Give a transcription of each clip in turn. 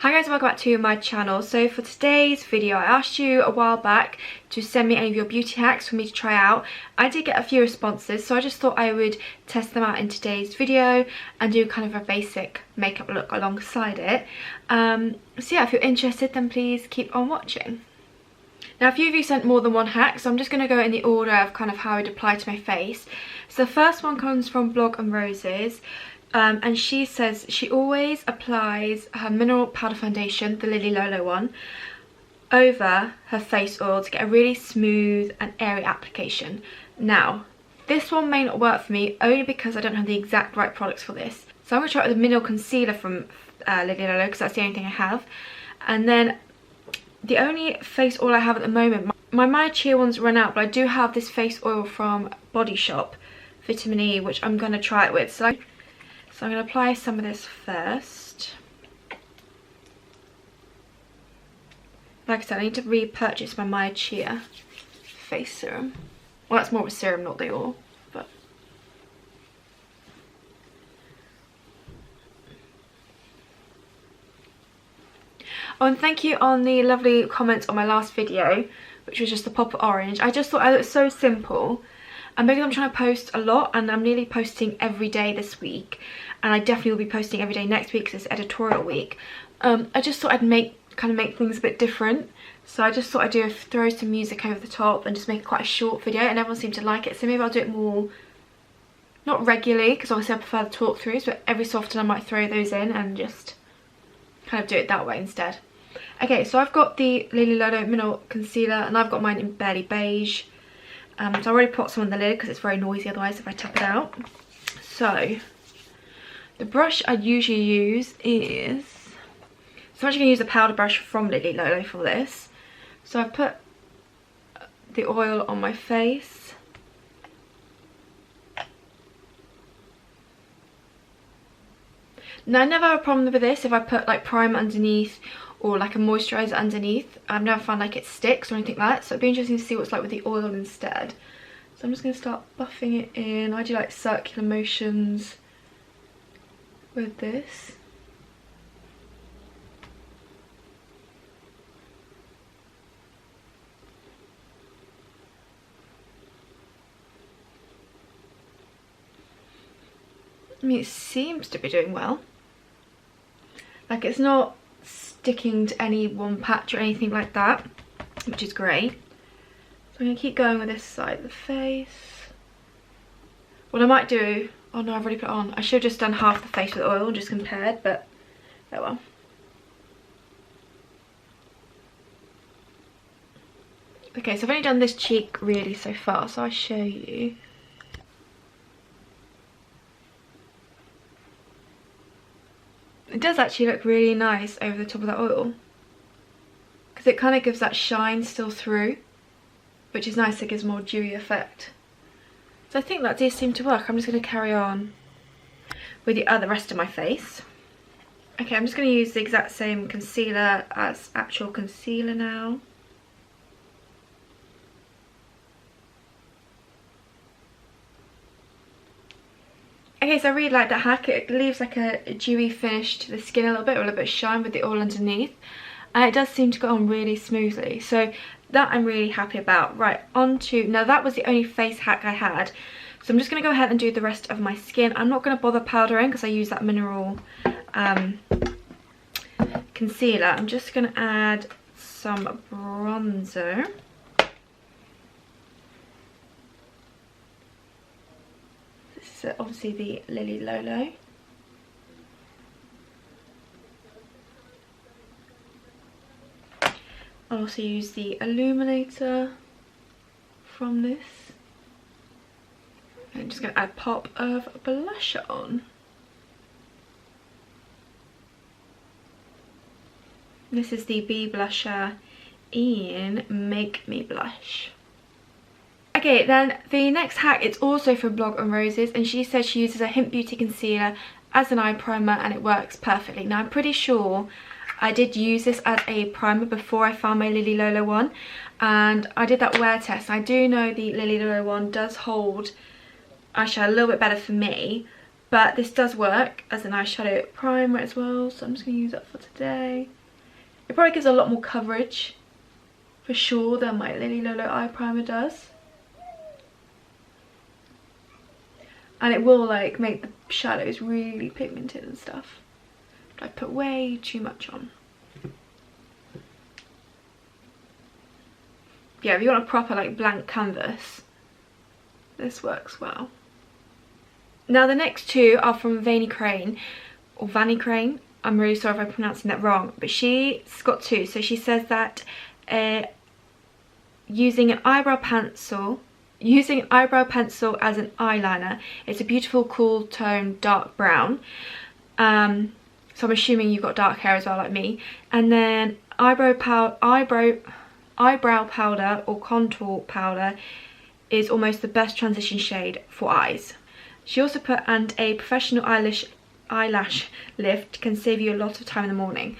Hi guys, welcome back to my channel. So for today's video, I asked you a while back to send me any of your beauty hacks for me to try out. I did get a few responses, so I just thought I would test them out in today's video and do kind of a basic makeup look alongside it. So yeah, if you're interested, then please keep on watching. Now a few of you sent more than one hack, so I'm just going to go in the order of kind of how I'd apply to my face. So the first one comes from Blog and Roses. And she says she always applies her mineral powder foundation, the Lily Lolo one, over her face oil to get a really smooth and airy application. Now, this one may not work for me only because I don't have the exact right products for this. So I'm going to try it with the mineral concealer from Lily Lolo because that's the only thing I have. And then the only face oil I have at the moment, my Maya Chia one's run out, but I do have this face oil from Body Shop, Vitamin E, which I'm going to try it with. So I'm going to apply some of this first. Like I said, I need to repurchase my Maya Chia face serum. Well, that's more of a serum, not the oil. But oh, and thank you on the lovely comments on my last video, which was just the pop of orange. I just thought it looked so simple. And because I'm trying to post a lot, and I'm nearly posting every day this week, and I definitely will be posting every day next week because it's editorial week, I just thought I'd make things a bit different. So I just thought I'd throw some music over the top and just make quite a short video, and everyone seemed to like it. So maybe I'll do it more, not regularly, because obviously I prefer the talk throughs, but every so often I might throw those in and just kind of do it that way instead. Okay, so I've got the Lily Lolo Mineral Concealer, and I've got mine in Barely Beige. So I already put some on the lid because it's very noisy otherwise if I tap it out. So the brush I usually use is, so I'm actually going to use the powder brush from Lily Lolo for this. So I put the oil on my face. Now I never have a problem with this if I put like primer underneath or like a moisturiser underneath. I've never found like it sticks or anything like that, so it'd be interesting to see what it's like with the oil instead. So I'm just going to start buffing it in. I do like circular motions with this. I mean, it seems to be doing well. Like, it's not sticking to any one patch or anything like that, which is great. So I'm going to keep going with this side of the face. What I might do, oh no, I've already put it on. I should have just done half the face with oil and just compared, but oh well. Okay, so I've only done this cheek really so far, so I'll show you. It does actually look really nice over the top of that oil, because it kind of gives that shine still through, which is nice. It gives more dewy effect. So I think that does seem to work. I'm just going to carry on with the rest of my face. Okay, I'm just going to use the exact same concealer as actual concealer now. Okay, so I really like that hack. It leaves like a dewy finish to the skin a little bit, or a little bit of shine with the oil underneath. And it does seem to go on really smoothly. So that I'm really happy about. Right, on to, now that was the only face hack I had. So I'm just going to go ahead and do the rest of my skin. I'm not going to bother powdering because I use that mineral concealer. I'm just going to add some bronzer. So obviously the Lily Lolo. I'll also use the illuminator from this. I'm just going to add a pop of blusher on. This is the B blusher in Make Me Blush. Okay, then the next hack, it's also from Blog and Roses, and she says she uses a Hint Beauty concealer as an eye primer and it works perfectly. Now I'm pretty sure I did use this as a primer before I found my Lily Lolo one, and I did that wear test. I do know the Lily Lolo one does hold eyeshadow a little bit better for me, but this does work as an eyeshadow primer as well, so I'm just going to use that for today. It probably gives a lot more coverage for sure than my Lily Lolo eye primer does, and it will like make the shadows really pigmented and stuff. But I put way too much on. Yeah, if you want a proper like blank canvas, this works well. Now the next two are from Vanny Crane, or Vanny Crane. I'm really sorry if I'm pronouncing that wrong, but she's got two. So she says that using an eyebrow pencil as an eyeliner, it's a beautiful cool tone dark brown. So I'm assuming you've got dark hair as well like me. And then eyebrow powder or contour powder is almost the best transition shade for eyes. She also put, and a professional eyelash lift can save you a lot of time in the morning.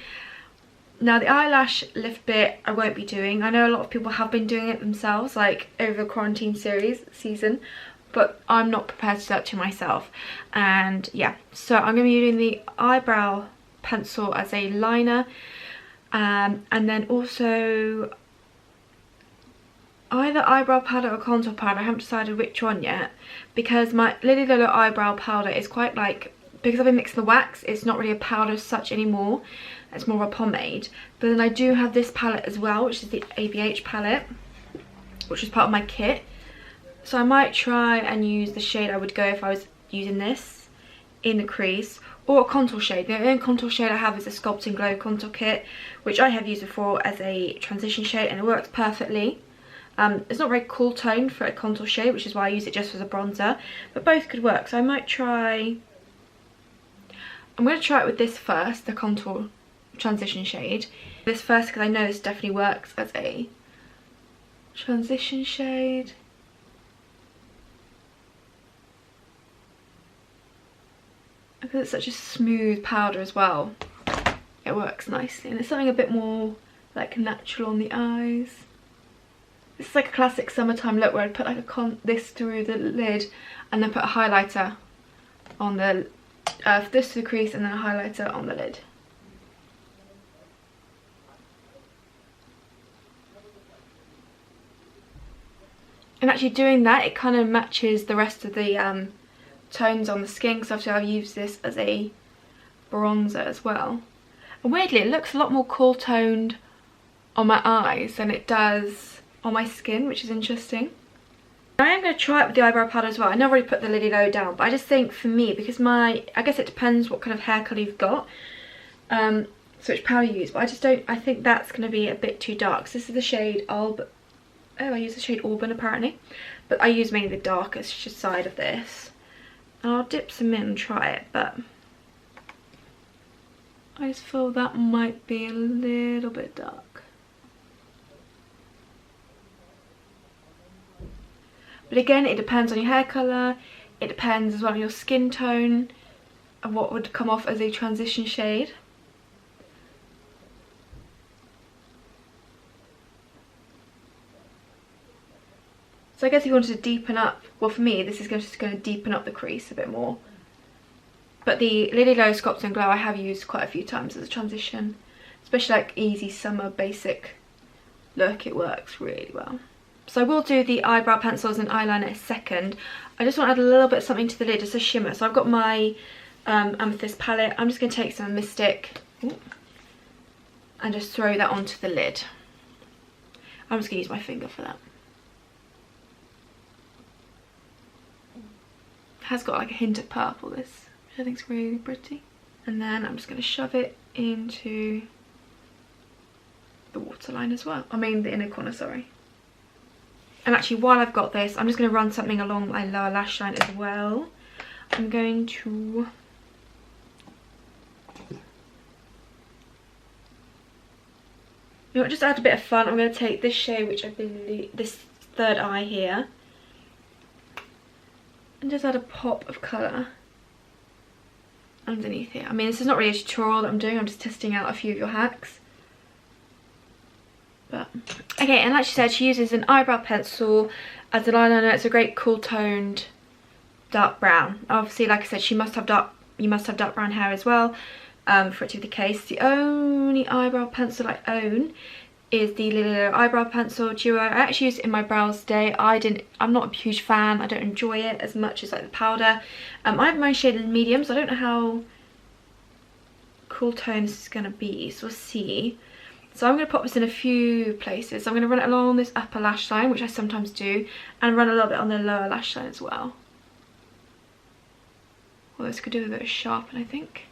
Now the eyelash lift bit I won't be doing. I know a lot of people have been doing it themselves, like over the quarantine season, but I'm not prepared to do that to myself. And yeah, so I'm going to be using the eyebrow pencil as a liner, and then also either eyebrow powder or contour powder. I haven't decided which one yet, because my Lily Lolo eyebrow powder is quite like, because I've been mixing the wax, it's not really a powder as such anymore, it's more of a pomade. But then I do have this palette as well, which is the ABH palette, which is part of my kit. So I might try and use the shade I would go if I was using this in the crease, or a contour shade. The only contour shade I have is a Sculpt and Glow contour kit, which I have used before as a transition shade, and it works perfectly. It's not very cool tone for a contour shade, which is why I use it just as a bronzer, but both could work. So I might try, I'm going to try it with this first, the contour transition shade. This first because I know this definitely works as a transition shade. Because it's such a smooth powder as well, it works nicely, and it's something a bit more like natural on the eyes. This is like a classic summertime look where I'd put like this through the lid and then put a highlighter on the, this to the crease and then a highlighter on the lid. And actually doing that, it kind of matches the rest of the tones on the skin, because obviously I've used this as a bronzer as well. And weirdly, it looks a lot more cool toned on my eyes than it does on my skin, which is interesting. I am going to try it with the eyebrow powder as well. I never really put the Lily Low down, but I just think for me, because I guess it depends what kind of hair colour you've got, so which powder you use, but I just don't, I think that's going to be a bit too dark. So this is the shade I use the shade Auburn apparently, but I use mainly the darkest side of this. And I'll dip some in and try it, but I just feel that might be a little bit dark. But again, it depends on your hair colour, it depends as well on your skin tone and what would come off as a transition shade. So I guess if you wanted to deepen up, well for me this is just going to deepen up the crease a bit more. But the Lily Low Sculpt and Glow I have used quite a few times as a transition, especially like easy summer basic look, it works really well. So I will do the eyebrow pencils and eyeliner second. I just want to add a little bit of something to the lid, just a shimmer. So I've got my Amethyst palette. I'm just going to take some Mystic and just throw that onto the lid. I'm just going to use my finger for that. It has got like a hint of purple, this, which I think is really pretty. And then I'm just going to shove it into the waterline as well. I mean the inner corner, sorry. And actually while I've got this, I'm just going to run something along my lower lash line as well. I'm going to just add a bit of fun. I'm going to take this shade, which I believe, this third eye here, and just add a pop of colour underneath here. I mean, this is not really a tutorial that I'm doing, I'm just testing out a few of your hacks. But okay, and like she said, she uses an eyebrow pencil as an eyeliner. It's a great cool toned dark brown. Obviously, like I said, you must have dark brown hair as well for it to be the case. The only eyebrow pencil I own is the little eyebrow pencil duo. I actually used it in my brows today. I'm not a huge fan. I don't enjoy it as much as like the powder. I have my shade in medium, so I don't know how cool tone this is going to be, so we'll see. So I'm going to pop this in a few places. So I'm going to run it along this upper lash line, which I sometimes do, and run a little bit on the lower lash line as well. Well, this could do a bit of sharpen, I think.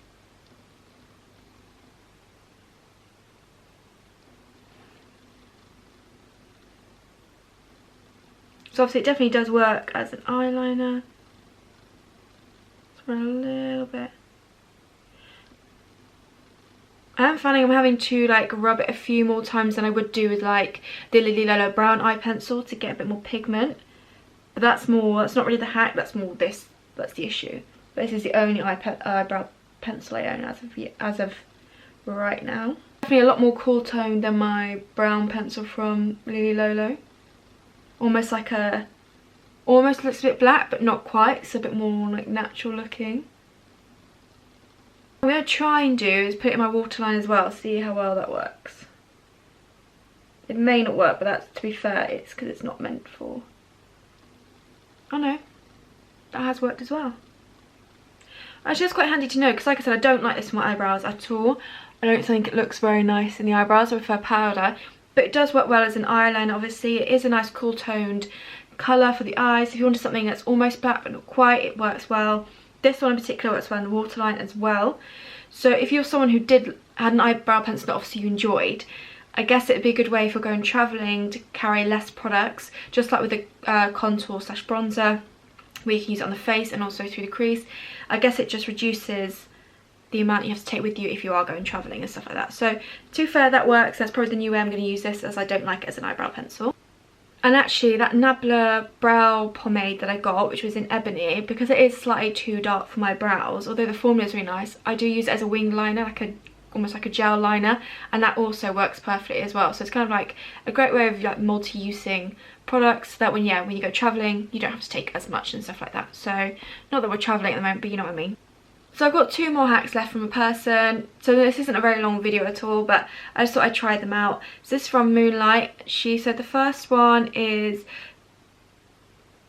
So obviously it definitely does work as an eyeliner. Let's run a little bit. I am finding I'm having to like rub it a few more times than I would do with like the Lily Lolo brown eye pencil to get a bit more pigment. But that's not really the hack, that's the issue. But this is the only eyebrow pencil I own as of right now. Definitely a lot more cool tone than my brown pencil from Lily Lolo. Almost looks a bit black, but not quite. It's a bit more like natural looking. What I'm going to try and do is put it in my waterline as well, see how well that works. It may not work, but that's, to be fair, it's because it's not meant for... Oh no, that has worked as well. Actually, it's quite handy to know, because like I said, I don't like this for my eyebrows at all. I don't think it looks very nice in the eyebrows. I prefer powder. But it does work well as an eyeliner, obviously. It is a nice cool toned colour for the eyes. If you wanted something that's almost black but not quite, it works well. This one in particular works well in the waterline as well. So if you're someone who had an eyebrow pencil that obviously you enjoyed, I guess it would be a good way if you're going travelling to carry less products, just like with the contour / bronzer, where you can use it on the face and also through the crease. I guess it just reduces the amount you have to take with you if you are going travelling and stuff like that. So to be fair, that works. That's probably the new way I'm going to use this, as I don't like it as an eyebrow pencil. And actually that Nabla brow pomade that I got, which was in Ebony, because it is slightly too dark for my brows, although the formula is really nice, I do use it as a wing liner, almost like a gel liner, and that also works perfectly as well. So it's kind of like a great way of like multi-using products that when you go travelling, you don't have to take as much and stuff like that. So not that we're travelling at the moment, but you know what I mean. So I've got 2 more hacks left from a person. So this isn't a very long video at all, but I just thought I'd try them out. So this is from Moonlight. She said the first one is,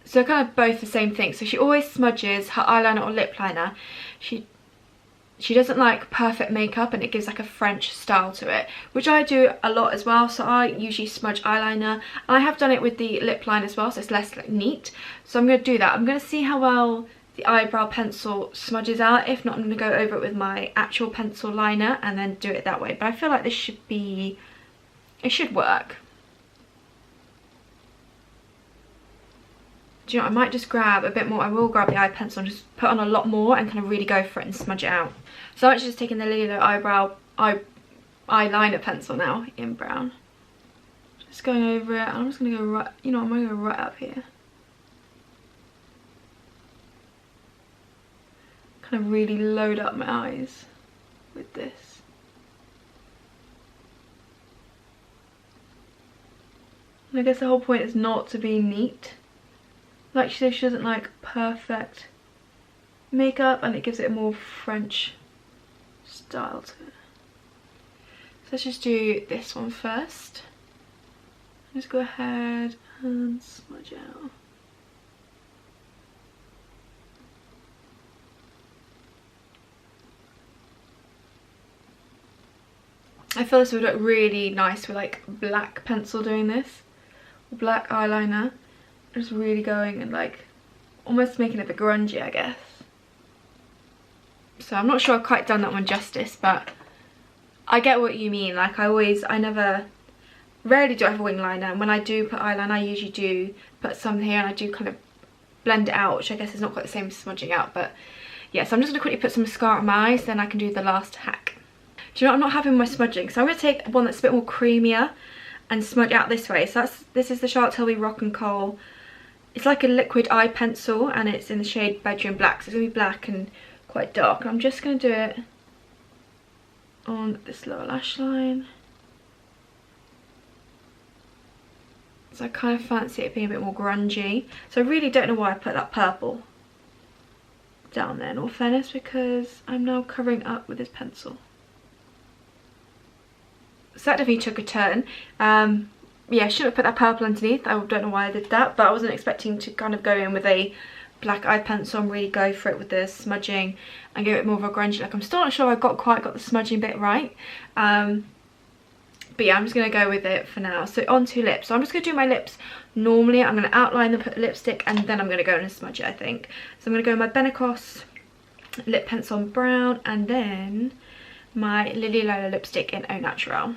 so kind of both the same thing. So she always smudges her eyeliner or lip liner. She doesn't like perfect makeup, and it gives like a French style to it, which I do a lot as well. So I usually smudge eyeliner, and I have done it with the lip line as well, so it's less like neat. So I'm going to do that. I'm going to see how well the eyebrow pencil smudges out. If not, I'm going to go over it with my actual pencil liner and then do it that way. But I feel like this should work. Do you know, I might just grab a bit more. I will grab the eye pencil and just put on a lot more and kind of really go for it and smudge it out. So I'm actually just taking the Lily Lolo eyeliner pencil now in brown. Just going over it, and I'm just going to go right, I'm going to go right up here. Kind of really load up my eyes with this. And I guess the whole point is not to be neat. Like she says, she doesn't like perfect makeup, and it gives it a more French style to it. So let's just do this one first. Just go ahead and smudge out. I feel this would look really nice with like black pencil doing this, or black eyeliner. Just really going and like almost making it a bit grungy, I guess. So I'm not sure I've quite done that one justice, but I get what you mean. Like rarely do I have a wing liner, and when I do put eyeliner, I usually do put some here, and I do kind of blend it out, which I guess is not quite the same as smudging out. But yeah, so I'm just going to quickly put some mascara on my eyes, then I can do the last hack. Do you know what, I'm not having my smudging, so I'm going to take one that's a bit more creamier and smudge out this way. So this is the Charlotte Tilbury Rock and Coal. It's like a liquid eye pencil, and it's in the shade Bedroom Black, so it's going to be black and quite dark. And I'm just going to do it on this lower lash line. So I kind of fancy it being a bit more grungy. So I really don't know why I put that purple down there in all fairness, because I'm now covering up with this pencil. So that definitely took a turn. Yeah, shouldn't have put that purple underneath. I don't know why I did that, but I wasn't expecting to kind of go in with a black eye pencil and really go for it with the smudging and give it more of a grungy look. I'm still not sure I quite got the smudging bit right. But yeah, I'm just going to go with it for now. So on to lips. So I'm just going to do my lips normally. I'm going to outline them, put lipstick, and then I'm going to go in and smudge it, I think. So I'm going to go with my Benecos lip pencil in brown, and then my Lily Lola lipstick in Au Naturel.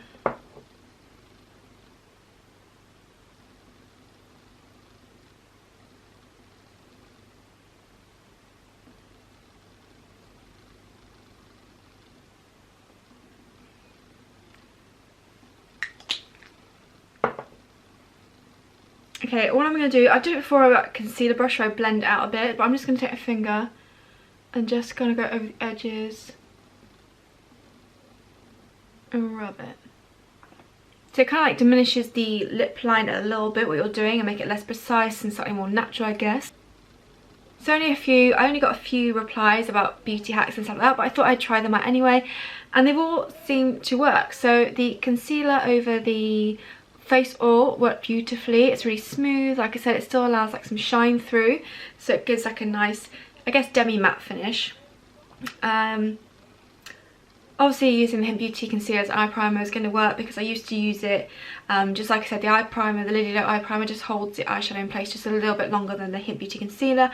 Okay, all I'm going to do, I did it before with a concealer brush where I blend it out a bit, but I'm just going to take a finger and just going to go over the edges and rub it. So it kind of like diminishes the lip line a little bit, what you're doing, and make it less precise and slightly more natural, I guess. So I only got a few replies about beauty hacks and stuff like that, but I thought I'd try them out anyway, and they've all seemed to work. So the concealer over the face oil worked beautifully. It's really smooth. Like I said, it still allows like some shine through, so it gives like a nice, I guess, demi matte finish. Obviously using the Hint Beauty concealer as eye primer is going to work, because I used to use it, just like I said, the eye primer, the Lily Lola eye primer just holds the eyeshadow in place just a little bit longer than the Hint Beauty concealer,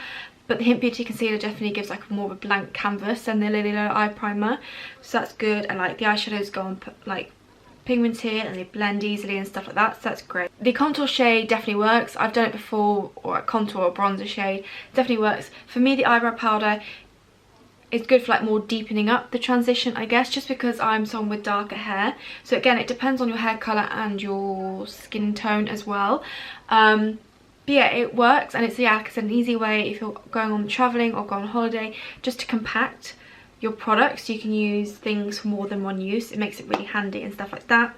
but the Hint Beauty concealer definitely gives like more of a blank canvas than the Lily Lola eye primer, so that's good. And like the eyeshadows go on like pigmented and they blend easily and stuff like that, so that's great. The contour shade definitely works. I've done it before, or a contour or bronzer shade, definitely works. For me, the eyebrow powder is good for like more deepening up the transition, I guess, just because I'm someone with darker hair. So again, it depends on your hair colour and your skin tone as well. But yeah, it works, and it's, yeah, like I said, an easy way if you're going on travelling or going on holiday, just to compact your products, so you can use things for more than one use. It makes it really handy and stuff like that.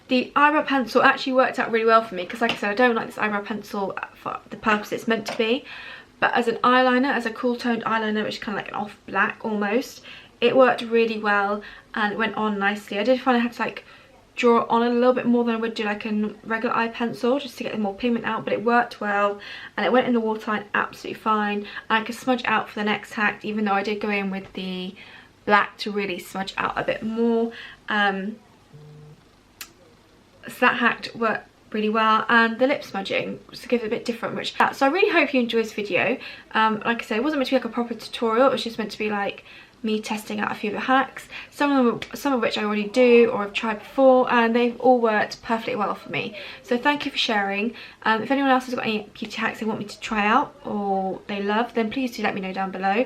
The eyebrow pencil actually worked out really well for me, because like I said, I don't like this eyebrow pencil for the purpose it's meant to be, but as an eyeliner, as a cool toned eyeliner, which is kind of like an off black almost, it worked really well and it went on nicely. I did find I had to like draw it on a little bit more than I would do like a regular eye pencil, just to get more pigment out, but it worked well and it went in the waterline absolutely fine. And I could smudge out for the next hack, even though I did go in with the black to really smudge out a bit more. So that hack worked really well, and the lip smudging just to give it a bit different, which so I really hope you enjoyed this video. Like I said, it wasn't meant to be like a proper tutorial, it was just meant to be like me testing out a few of the hacks, some of which I already do or I've tried before, and they've all worked perfectly well for me. So thank you for sharing. If anyone else has got any beauty hacks they want me to try out or they love, then please do let me know down below.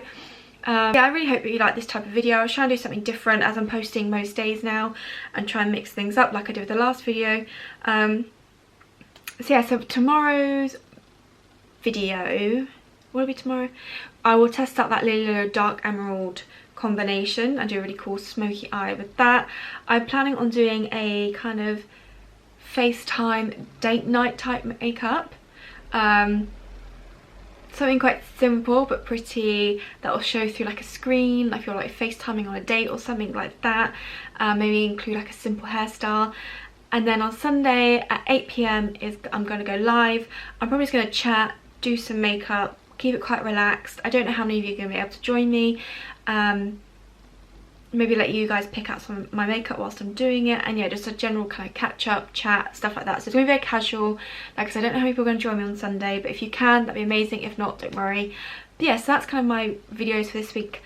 Yeah, I really hope that you like this type of video. I was trying to do something different, as I'm posting most days now, and try and mix things up like I did with the last video. So yeah, so tomorrow's video, will it be tomorrow? I will test out that Lily Lola Dark Emerald combination and do a really cool smoky eye with that. I'm planning on doing a kind of FaceTime date night type makeup. Something quite simple but pretty that will show through like a screen, like if you're like FaceTiming on a date or something like that. Maybe include like a simple hairstyle. And then on Sunday at 8 PM I'm going to go live. I'm probably just going to chat, do some makeup, keep it quite relaxed. I don't know how many of you are going to be able to join me. Maybe let you guys pick out some of my makeup whilst I'm doing it, and yeah, just a general kind of catch up, chat, stuff like that. So it's going to be very casual. Like I said, I don't know how many people are going to join me on Sunday, but if you can, that'd be amazing. If not, don't worry. But yeah, so that's kind of my videos for this week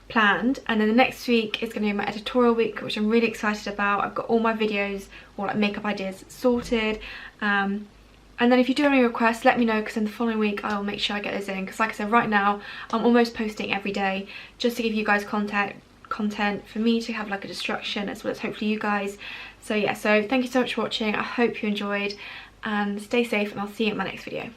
planned, and then the next week is going to be my editorial week, which I'm really excited about. I've got all my videos or like makeup ideas sorted, and then if you do have any requests, let me know, because in the following week I'll make sure I get those in, because like I said, right now I'm almost posting every day just to give you guys content for me to have like a distraction, as well as hopefully you guys. So yeah, so thank you so much for watching. I hope you enjoyed, and stay safe, and I'll see you in my next video.